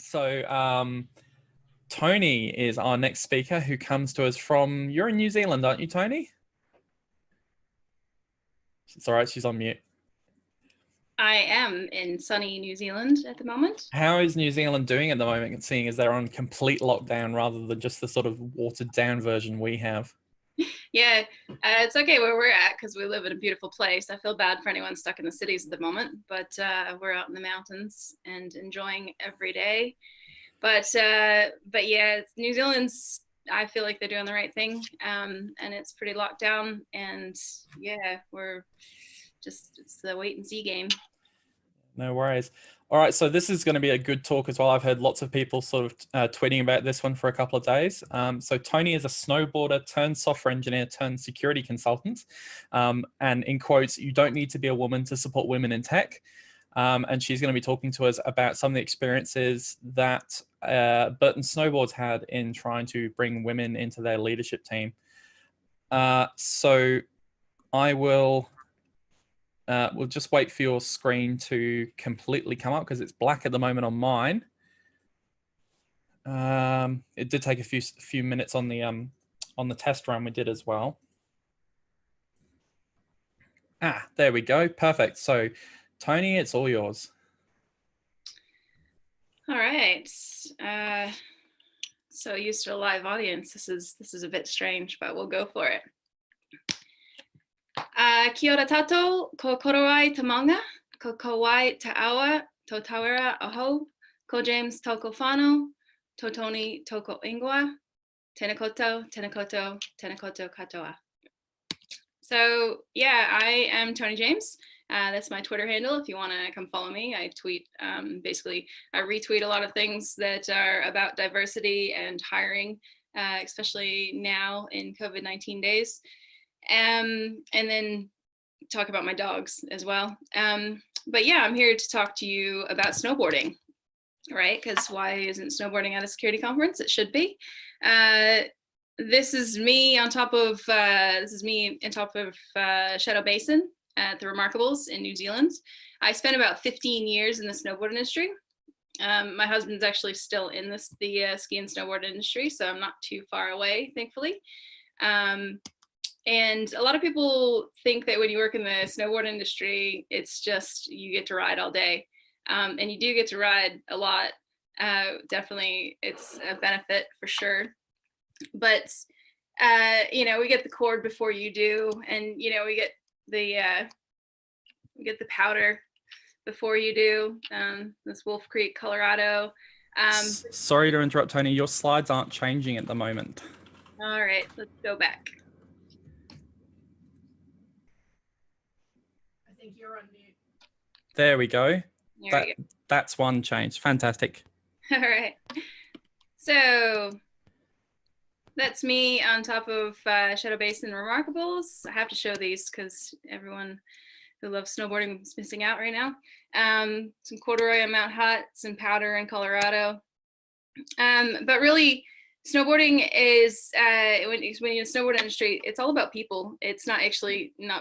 So Toni is our next speaker who comes to us from, you're in New Zealand, aren't you, Toni? It's all right, she's on mute. I am in sunny New Zealand at the moment. How is New Zealand doing at the moment, seeing as they're on complete lockdown rather than just the sort of watered down version we have? Yeah, it's okay where we're at because we live in a beautiful place. I feel bad for anyone stuck in the cities at the moment, but we're out in the mountains and enjoying every day. But yeah, New Zealand's, I feel like they're doing the right thing, and it's pretty locked down. And yeah, it's the wait and see game. No worries. All right, so this is going to be a good talk as well. I've heard lots of people sort of tweeting about this one for a couple of days. So Toni is a snowboarder turned software engineer turned security consultant. And in quotes, you don't need to be a woman to support women in tech. And she's going to be talking to us about some of the experiences that Burton Snowboards had in trying to bring women into their leadership team. So I will... we'll just wait for your screen to completely come up because it's black at the moment on mine. It did take a few minutes on the test run we did as well. There we go. Perfect. So, Toni, it's all yours. All right. So used to a live audience. This is a bit strange, but we'll go for it. Kia ora tātou, ko korowai te maunga, ko kowai te awa, to tawera aho, ko James toko whānau, to Toni toko ingoa, tēnā koutou, tēnā koutou, tēnā koutou katoa. So yeah, I am Toni James. That's my Twitter handle. If you want to come follow me, I tweet, basically I retweet a lot of things that are about diversity and hiring, especially now in COVID-19 days. And then talk about my dogs as well. But yeah, I'm here to talk to you about snowboarding, right? Because why isn't snowboarding at a security conference? It should be. This is me on top of Shadow Basin at the Remarkables in New Zealand. I spent about 15 years in the snowboard industry. My husband's actually still in the ski and snowboard industry, so I'm not too far away, thankfully. And a lot of people think that when you work in the snowboard industry, it's just you get to ride all day. And you do get to ride a lot. Definitely, it's a benefit for sure. But, you know, we get the cord before you do. And, you know, we get the powder before you do. This Wolf Creek, Colorado. Sorry to interrupt, Toni. Your slides aren't changing at the moment. All right, let's go back. You're on mute. There we go. There we go. That's one change. Fantastic. All right. So that's me on top of Shadow Basin Remarkables. I have to show these because everyone who loves snowboarding is missing out right now. Some corduroy on Mount Hutt, some powder in Colorado. But really, snowboarding is, when you're in the snowboard industry, it's all about people. It's not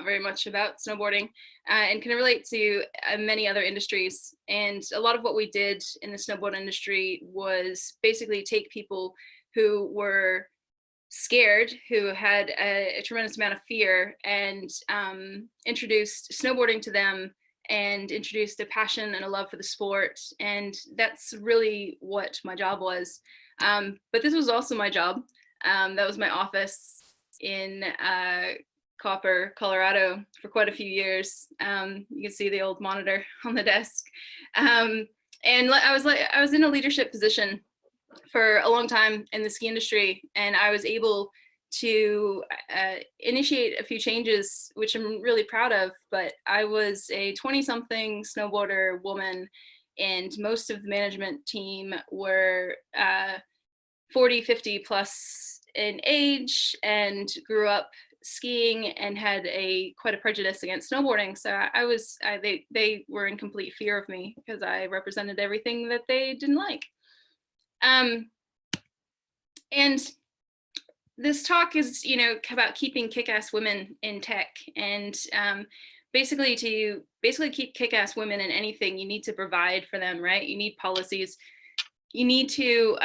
very much about snowboarding, and can relate to many other industries. And a lot of what we did in the snowboard industry was basically take people who were scared, who had a tremendous amount of fear, and introduced snowboarding to them and introduced a passion and a love for the sport. And that's really what my job was. But this was also my job. That was my office in Copper, Colorado for quite a few years. You can see the old monitor on the desk. And I was in a leadership position for a long time in the ski industry, and I was able to initiate a few changes, which I'm really proud of. But I was a 20-something snowboarder woman, and most of the management team were 40, 50 plus in age and grew up skiing and had quite a prejudice against snowboarding. So they were in complete fear of me because I represented everything that they didn't like. And this talk is, you know, about keeping kick-ass women in tech. And basically to keep kick-ass women in anything, you need to provide for them, right? You need policies. you need to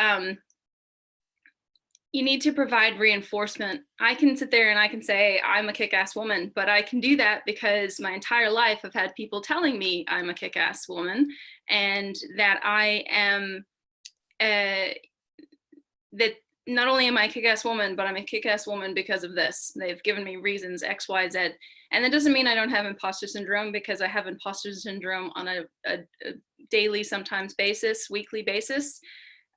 provide reinforcement. I can sit there and I can say I'm a kick-ass woman, but I can do that because my entire life I've had people telling me I'm a kick-ass woman, and that I am that not only am I a kick-ass woman, but I'm a kick-ass woman because of this. They've given me reasons X, Y, Z. And that doesn't mean I don't have imposter syndrome, because I have imposter syndrome on a daily, sometimes basis, weekly basis.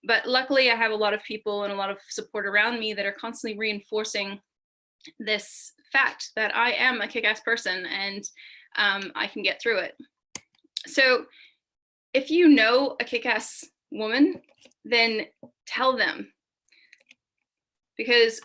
But luckily I have a lot of people and a lot of support around me that are constantly reinforcing this fact that I am a kick-ass person, and I can get through it. So if you know a kick-ass woman, then tell them. Because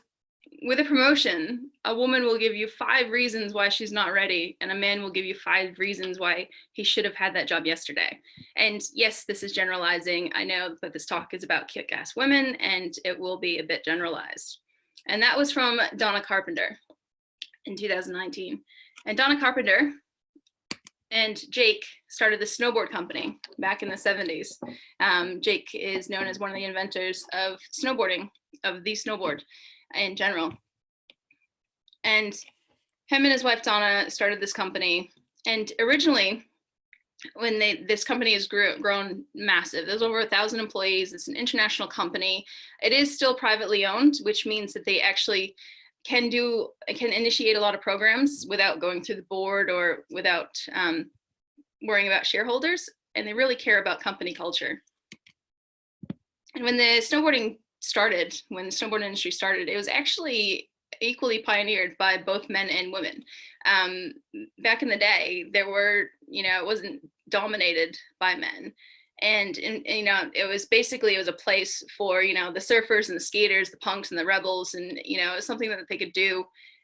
with a promotion, a woman will give you 5 reasons why she's not ready, and a man will give you 5 reasons why he should have had that job yesterday. And yes, this is generalizing. I know that this talk is about kick-ass women, and it will be a bit generalized. And that was from Donna Carpenter in 2019. And Donna Carpenter and Jake started the snowboard company back in the 70s. Jake is known as one of the inventors of snowboarding, of the snowboard in general. And him and his wife Donna started this company. And originally, when this company has grown massive, there's over 1,000 employees. It's an international company. It is still privately owned, which means that they actually can initiate a lot of programs without going through the board or without worrying about shareholders. And they really care about company culture. And when the snowboard industry started, it was actually equally pioneered by both men and women. Back in the day, it wasn't dominated by men. And it was a place for, the surfers and the skaters, the punks and the rebels, and, it was something that they could do.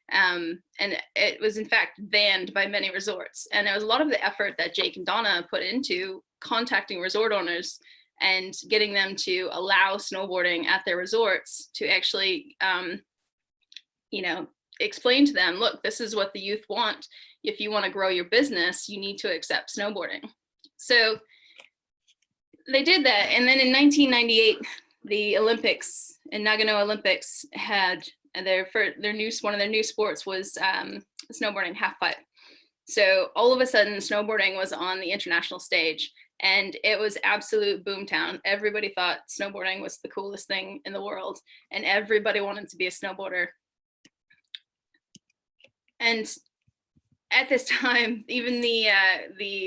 And it was in fact banned by many resorts. And it was a lot of the effort that Jake and Donna put into contacting resort owners and getting them to allow snowboarding at their resorts, to actually, explain to them, look, this is what the youth want. If you want to grow your business, you need to accept snowboarding. So they did that. And then in 1998, the Olympics, in Nagano Olympics, had one of their new sports was snowboarding halfpipe. So all of a sudden, snowboarding was on the international stage, and it was absolute boomtown. Everybody thought snowboarding was the coolest thing in the world, and everybody wanted to be a snowboarder. And at this time, even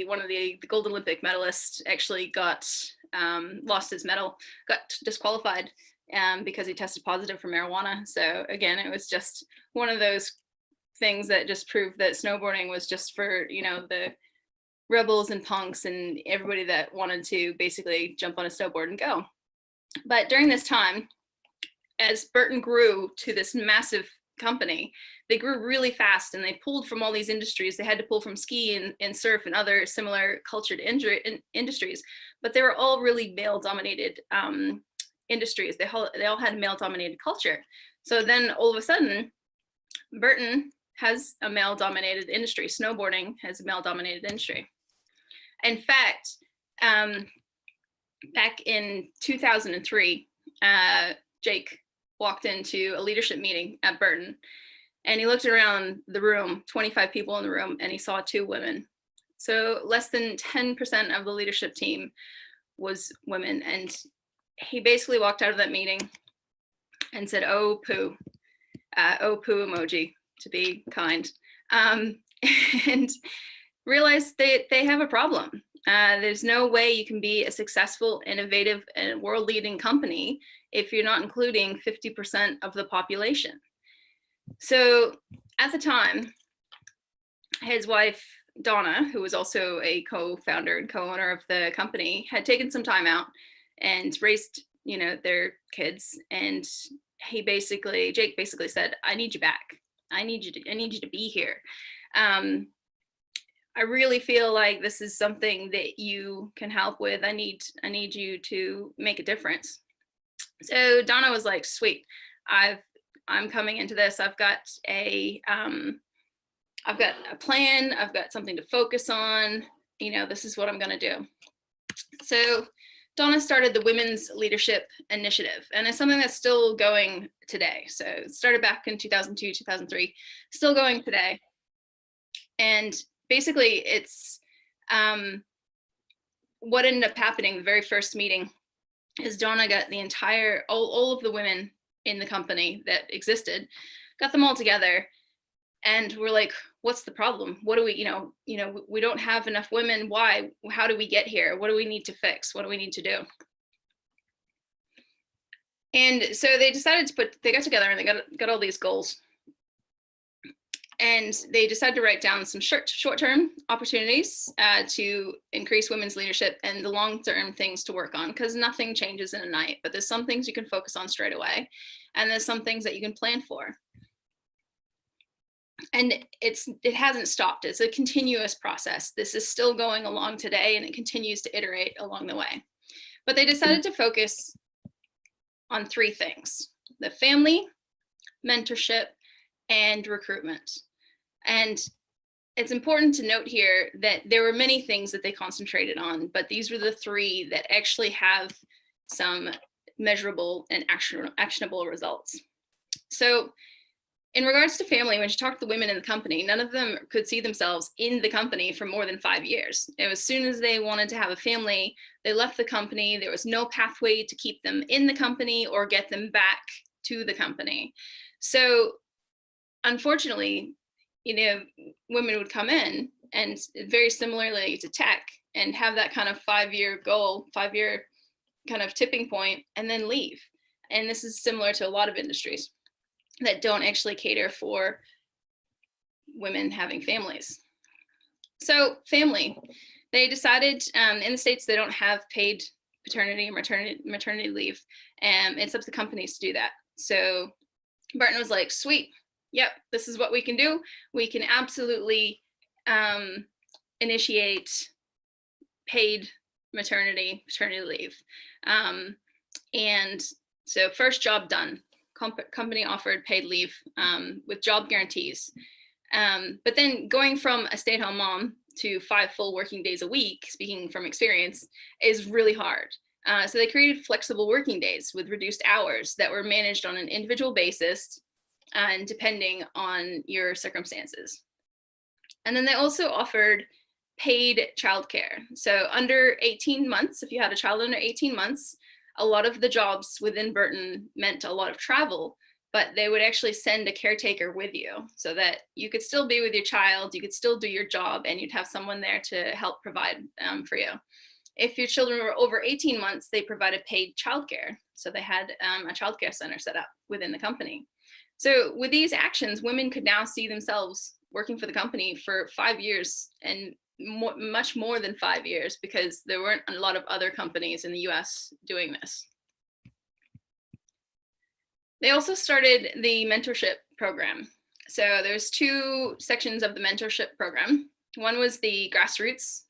one of the gold Olympic medalists actually lost his medal, got disqualified because he tested positive for marijuana. So again, it was just one of those things that just proved that snowboarding was just for, the rebels and punks and everybody that wanted to basically jump on a snowboard and go. But during this time, as Burton grew to this massive company, they grew really fast, and they pulled from all these industries. They had to pull from ski and surf and other similar cultured industries, but they were all really male-dominated industries. They all had male-dominated culture. So then all of a sudden, Burton has a male-dominated industry. Snowboarding has a male-dominated industry. In fact, back in 2003, Jake walked into a leadership meeting at Burton, and he looked around the room, 25 people in the room, and he saw 2 women. So less than 10% of the leadership team was women. And he basically walked out of that meeting and said, oh poo emoji, to be kind, and realized they have a problem. There's no way you can be a successful, innovative, and world-leading company if you're not including 50% of the population. So at the time, his wife, Donna, who was also a co-founder and co-owner of the company, had taken some time out and raised, their kids. And Jake basically said, I need you back. I need you to be here. I really feel like this is something that you can help with. I need you to make a difference. So Donna was like, sweet, I'm coming into this. I've got a plan. I've got something to focus on. This is what I'm going to do. So Donna started the Women's Leadership Initiative, and it's something that's still going today. So it started back in 2002, 2003, still going today. And basically it's what ended up happening the very first meeting is Donna got the entire, all of the women in the company that existed, got them all together, and we're like, what's the problem? What do we, we don't have enough women. Why? How do we get here? What do we need to fix? What do we need to do? And so they decided to they got together and they got all these goals. And they decided to write down some short-term opportunities to increase women's leadership and the long-term things to work on, because nothing changes in a night, but there's some things you can focus on straight away. And there's some things that you can plan for. And it hasn't stopped. It's a continuous process. This is still going along today, and it continues to iterate along the way. But they decided to focus on 3 things: the family, mentorship, and recruitment. And it's important to note here that there were many things that they concentrated on, but these were the 3 that actually have some measurable and actionable results. So in regards to family, when you talk to the women in the company, none of them could see themselves in the company for more than 5 years. It was as soon as they wanted to have a family, they left the company. There was no pathway to keep them in the company or get them back to the company. So unfortunately, women would come in and very similarly to tech and have that kind of 5-year goal, 5-year kind of tipping point, and then leave. And this is similar to a lot of industries that don't actually cater for women having families. So family, they decided in the States, they don't have paid paternity and maternity leave, and it's up to companies to do that. So Burton was like, sweet, yep, this is what we can do. We can absolutely initiate paid maternity, paternity leave. And so first job done. Company offered paid leave with job guarantees. But then going from a stay-at-home mom to 5 full working days a week, speaking from experience, is really hard. So they created flexible working days with reduced hours that were managed on an individual basis and depending on your circumstances. And then they also offered paid childcare. So under 18 months, if you had a child under 18 months, a lot of the jobs within Burton meant a lot of travel, but they would actually send a caretaker with you so that you could still be with your child, you could still do your job, and you'd have someone there to help provide for you. If your children were over 18 months, they provided paid childcare. So they had a childcare center set up within the company. So with these actions, women could now see themselves working for the company for 5 years, and much more than 5 years, because there weren't a lot of other companies in the US doing this. They also started the mentorship program. So there's 2 sections of the mentorship program. One was the grassroots,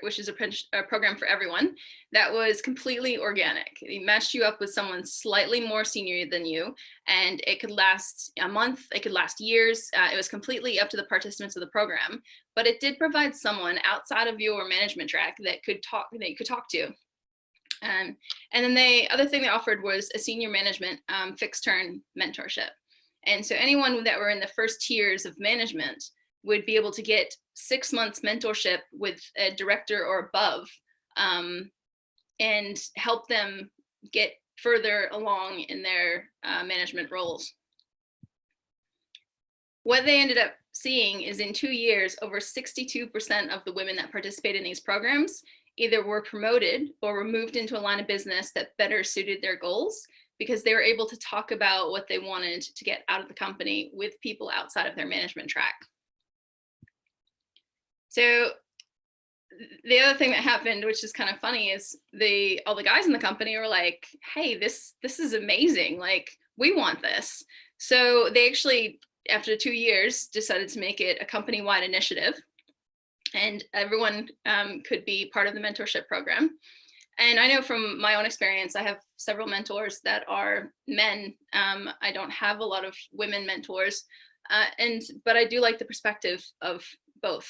which is a program for everyone. That was completely organic. It matched you up with someone slightly more senior than you, and it could last a month, it could last years. It was completely up to the participants of the program, but it did provide someone outside of your management track that you could talk to. And then the other thing they offered was a senior management fixed term mentorship. And so anyone that were in the first tiers of management would be able to get 6 months mentorship with a director or above, and help them get further along in their management roles. What they ended up seeing is in 2 years, over 62% of the women that participated in these programs either were promoted or were moved into a line of business that better suited their goals, because they were able to talk about what they wanted to get out of the company with people outside of their management track. So the other thing that happened, which is kind of funny, is all the guys in the company were like, hey, this is amazing. Like, we want this. So they actually, after 2 years, decided to make it a company-wide initiative, and everyone could be part of the mentorship program. And I know from my own experience, I have several mentors that are men. I don't have a lot of women mentors, but I do like the perspective of both.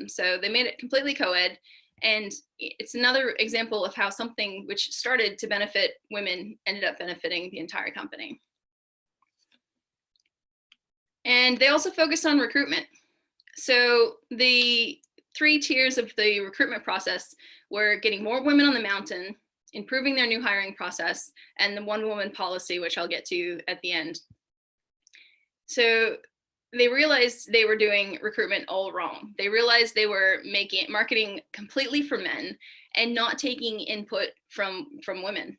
So they made it completely co-ed, And it's another example of how something which started to benefit women ended up benefiting the entire company. And they also focused on recruitment. So the 3 tiers of the recruitment process were getting more women on the mountain, improving their new hiring process, and the one woman policy, which I'll get to at the end. So they realized they were doing recruitment all wrong. They realized they were making marketing completely for men and not taking input from women.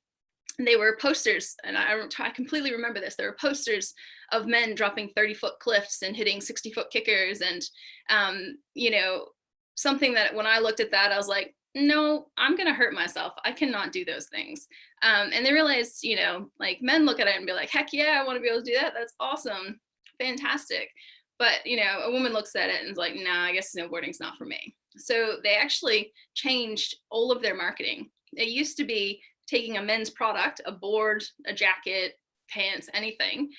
And they were posters, and I completely remember this. There were posters of men dropping 30-foot cliffs and hitting 60-foot kickers, and you know, something that when I looked at that, I was like, no, I'm gonna hurt myself. I cannot do those things. And they realized, you know, like men look at it and be like, heck yeah, I want to be able to do that. That's awesome, fantastic. But you know, a woman looks at it and is like, nah, I guess snowboarding's not for me. So they actually changed all of their marketing. It used to be taking a men's product, a board, a jacket, pants, anything.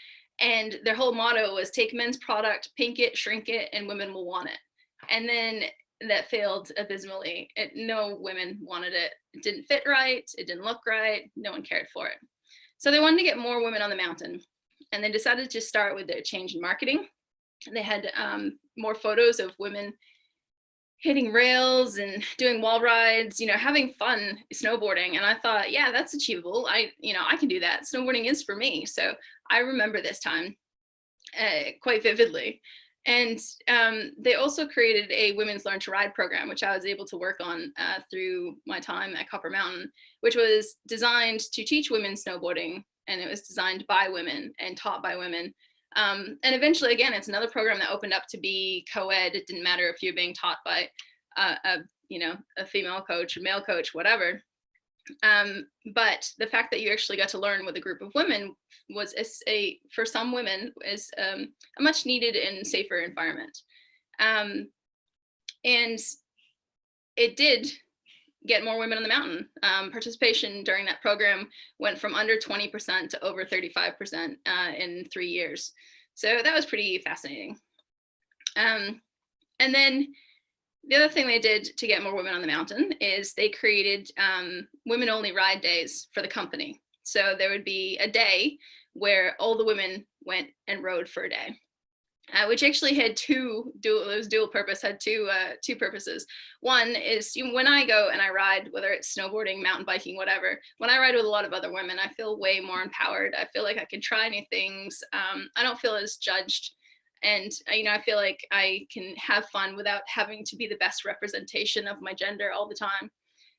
And their whole motto was take men's product, pink it, shrink it, and women will want it. And then that failed abysmally. No women wanted it. It didn't fit right. It didn't look right. No one cared for it. So they wanted to get more women on the mountain. And they decided to start with a change in marketing. They had more photos of women hitting rails and doing wall rides, you know, having fun snowboarding. And I thought, yeah, that's achievable. I can do that. Snowboarding is for me. So I remember this time quite vividly. And they also created a women's learn to ride program, which I was able to work on through my time at Copper Mountain, which was designed to teach women snowboarding. And it was designed by women and taught by women. And eventually, again, it's another program that opened up to be co-ed. It didn't matter if you're being taught by a female coach, a male coach, whatever. But the fact that you actually got to learn with a group of women was for some women is a much needed and safer environment. And it did get more women on the mountain. Participation during that program went from under 20% to over 35% in 3 years. So that was pretty fascinating. And then the other thing they did to get more women on the mountain is they created women only ride days for the company. So there would be a day where all the women went and rode for a day. Which actually had dual purpose, had two purposes. One is when I go and I ride, whether it's snowboarding, mountain biking, whatever, when I ride with a lot of other women, I feel way more empowered. I feel like I can try new things. I don't feel as judged. And, I feel like I can have fun without having to be the best representation of my gender all the time.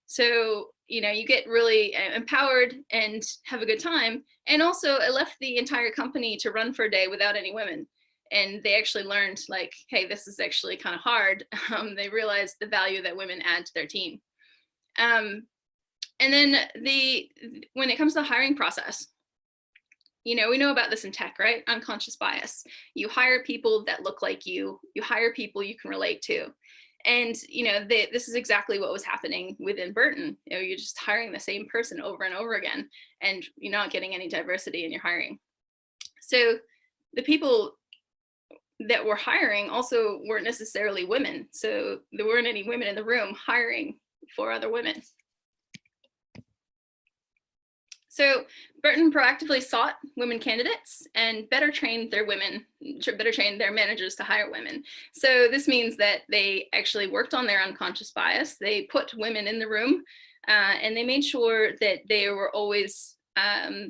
So, you get really empowered and have a good time. And also it left the entire company to run for a day without any women. And they actually learned like, hey, this is actually kind of hard. They realized the value that women add to their team. And then when it comes to the hiring process, we know about this in tech, right? Unconscious bias. You hire people that look like you hire people you can relate to. And, this is exactly what was happening within Burton. You're just hiring the same person over and over again, and you're not getting any diversity in your hiring. So the people that were hiring also weren't necessarily women. So there weren't any women in the room hiring for other women. So Burton proactively sought women candidates and better trained their managers to hire women. So this means that they actually worked on their unconscious bias. They put women in the room and they made sure that they were always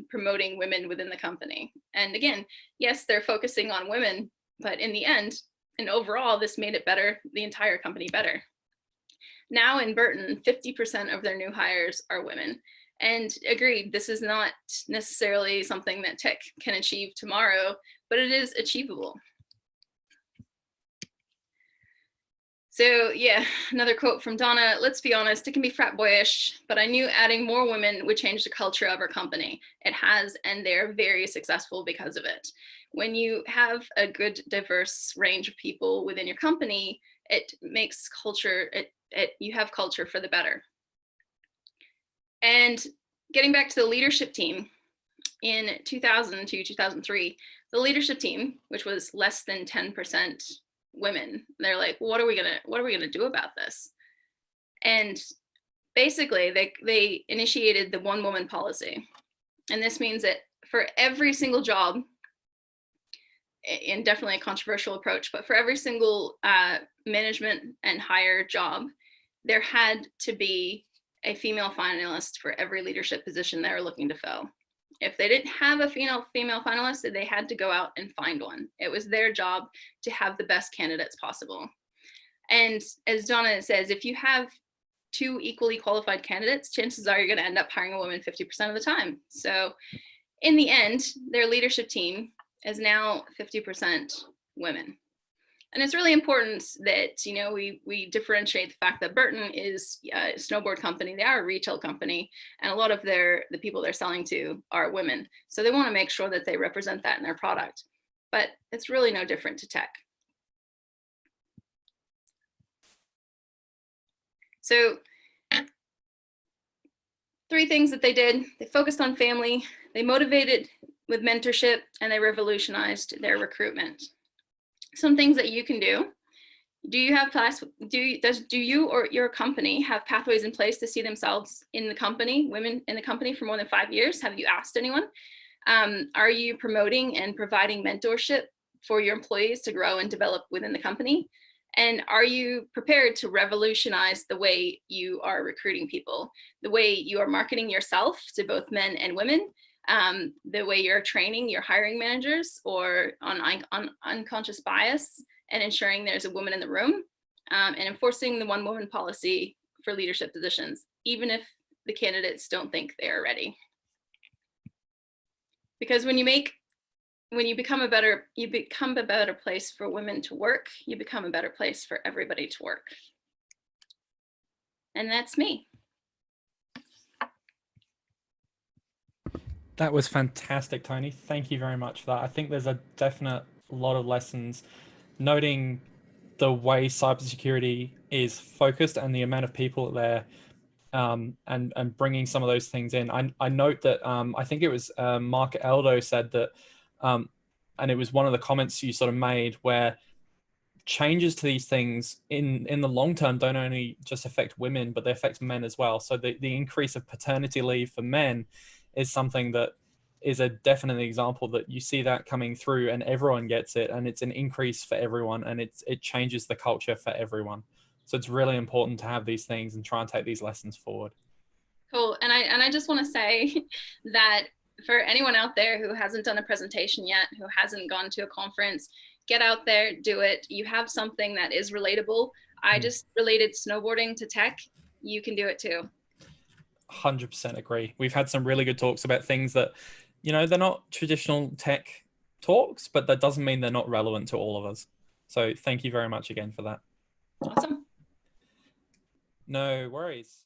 promoting women within the company. And again, yes, they're focusing on women, but in the end, and overall, this made it better, the entire company better. Now in Burton, 50% of their new hires are women. And agreed, this is not necessarily something that tech can achieve tomorrow, but it is achievable. So yeah, another quote from Donna, let's be honest, it can be frat boyish, but I knew adding more women would change the culture of our company. It has, and they're very successful because of it. When you have a good, diverse range of people within your company, it makes culture, you have culture for the better. And getting back to the leadership team, in 2000 to 2003, the leadership team, which was less than 10% women, they're like, what are we gonna do about this? And basically they initiated the one woman policy. And this means that for every single job, and definitely a controversial approach, but for every single management and hire job, there had to be a female finalist for every leadership position they were looking to fill. If they didn't have a female finalist, they had to go out and find one. It was their job to have the best candidates possible. And as Donna says, if you have two equally qualified candidates, chances are you're going to end up hiring a woman 50% of the time. So in the end, their leadership team is now 50% women. And it's really important that, you know, we differentiate the fact that Burton is a snowboard company. They are a retail company, and a lot of the people they're selling to are women. So they want to make sure that they represent that in their product. But it's really no different to tech. So 3 things that they did: they focused on family, they motivated with mentorship, and they revolutionized their recruitment. Some things that you can do. Do you have do you or your company have pathways in place to see themselves in the company, women in the company, for more than 5 years? Have you asked anyone? Are you promoting and providing mentorship for your employees to grow and develop within the company? And are you prepared to revolutionize the way you are recruiting people, the way you are marketing yourself to both men and women, the way you're training your hiring managers or on unconscious bias and ensuring there's a woman in the room, and enforcing the one woman policy for leadership positions, even if the candidates don't think they are ready. Because when you become a better place for women to work, you become a better place for everybody to work. And that's me. That was fantastic, Toni. Thank you very much for that. I think there's a definite lot of lessons noting the way cybersecurity is focused and the amount of people there, and bringing some of those things in. I note that I think it was Mark Eldo said that, and it was one of the comments you sort of made, where changes to these things in the long term don't only just affect women, but they affect men as well. So the increase of paternity leave for men is something that is a definite example that you see that coming through and everyone gets it, and it's an increase for everyone, and it changes the culture for everyone. So it's really important to have these things and try and take these lessons forward. Cool. And I just want to say that for anyone out there who hasn't done a presentation yet, who hasn't gone to a conference, get out there, do it. You have something that is relatable. I just related snowboarding to tech. You can do it too. 100% agree. We've had some really good talks about things that, you know, they're not traditional tech talks, but that doesn't mean they're not relevant to all of us. So thank you very much again for that. Awesome. No worries.